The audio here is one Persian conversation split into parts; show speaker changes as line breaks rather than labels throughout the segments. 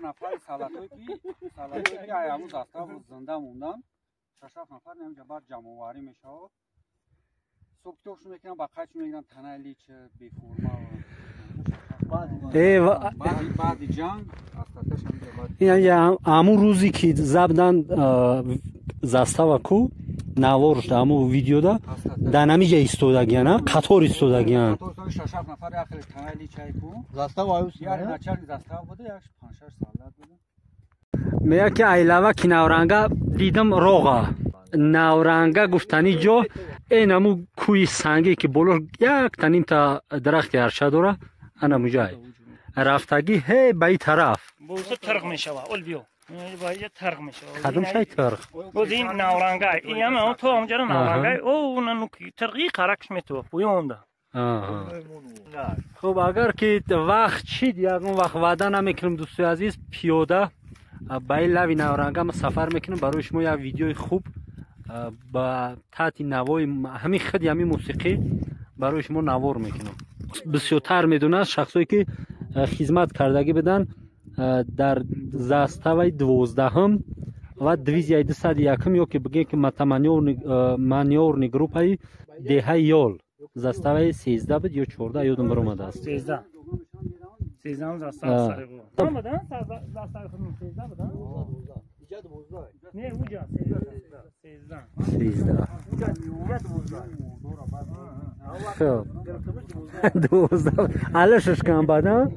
نفر سلطوی که ایامو زاستاو زنده موندن 6 نفر اینجا بعد جمع آوری میشه صبح توش میکنن با قچ میگیرن تنه لیچ بی فرما بعد جنگ
یعنی همون روزی که زبدن زاستاو کو نوارش همون ویدیو دا دنمیجا ایستودگیان قطار ایستودگیان
قطار 6 نفر اخر تنه لیچ کو
زاستاو آیوس
یعنی نچر زاستاو بوده یک 5 6 سال بوده
میگه که ایلاوا کی نورانگا دیدم روغا نورانگا گفتنی جو اینمو کوی سنگی که بلور یک تنیم تا درخت ارشد داره انا مجای رفتگی هی به این طرف
بوزه ترق میشه اول بیو باید ترق میشه
کدوم شای ترق
بودیم نورانگا این هم تو اونجا نورانگا او اون ترقی قرقش میتو پویونده
خب اگر که وقت چید یکم وقت وعده نمیکنم دوستو عزیز پیاده با این لوی نورانگا ما سفر میکنم برای شما یک ویدیوی خوب با تحت نوای همین خدی همین موسیقی برای شما نوار میکنم بسیارتر میدونه شخصایی که خدمت کردگی بدن در زاستاوی 12 و دیویزیای 201 یا که بگه که مانیورنی گروپای دهه یول زاستاوی 13 بود یا 14 یادم برآمده است
13 زاستاو سر بود tam بدن زاستاو 13 بدن نه اونجا 13
خب 12 علشش کم بدن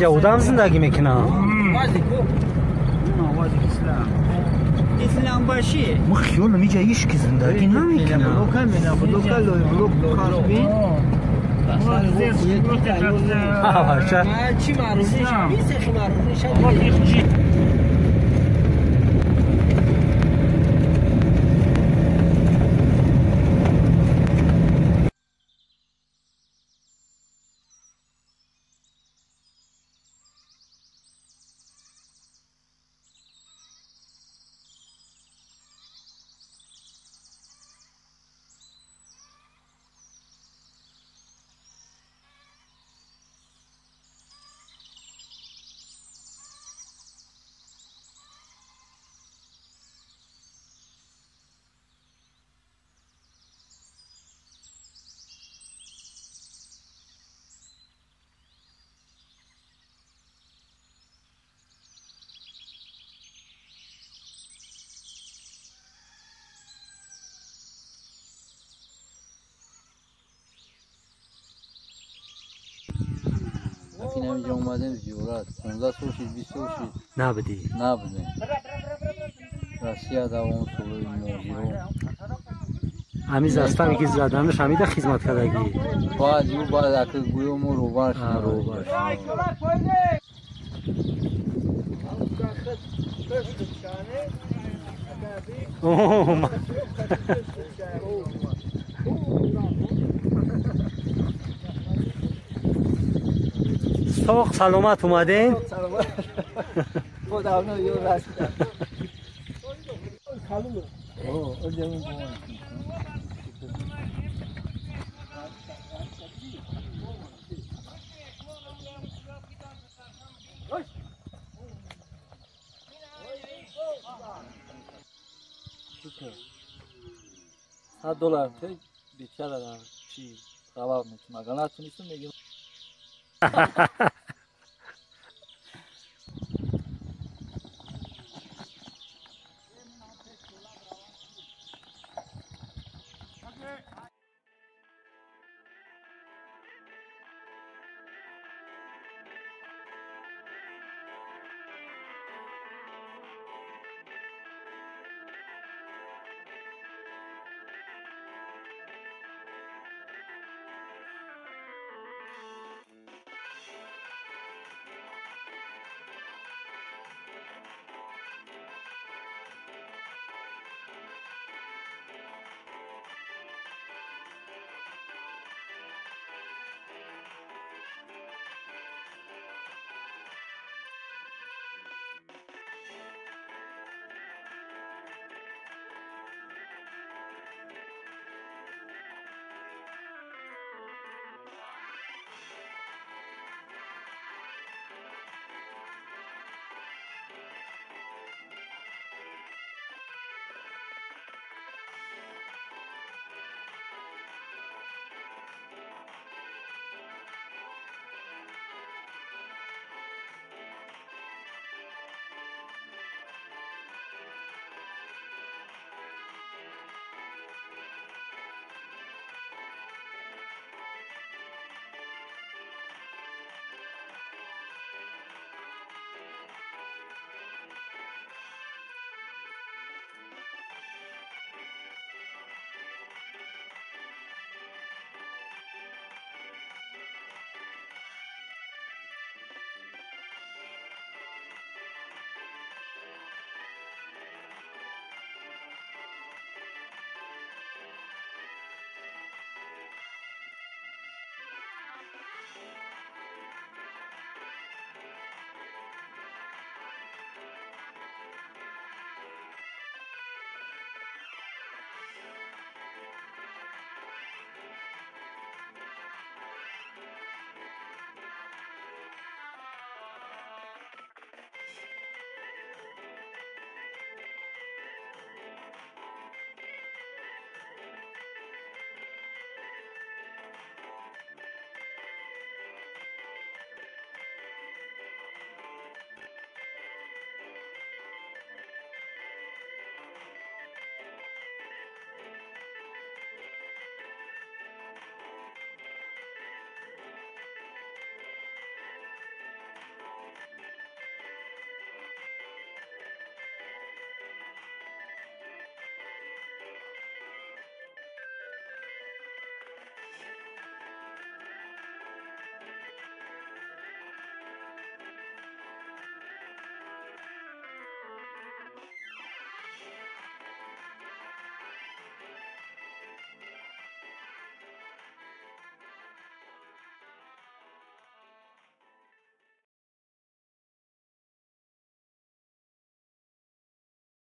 یهودم زندگی میکنم
اسلام باشی
ما خیال نمیجا ایش که زندگی نمیکنم
لوکال مینا لوکال کاربین چی معروف نیست بیسه معروف نیست
که نمیجا اومدیم زیورت 15 سال شد 20 سال شد
نبودی
نبودیم راسیه دوام سالوی موزیرو
همیز هستم که زدنش همیده خدمت کردگی
بعد یو بعد اکر گویم و روبرش
روبرش ساق سلامت اومدین
خدا اونو یو رسیدم $100 خیلی بیشتر دارم چی خبر میتونم اگر نتونستم میگم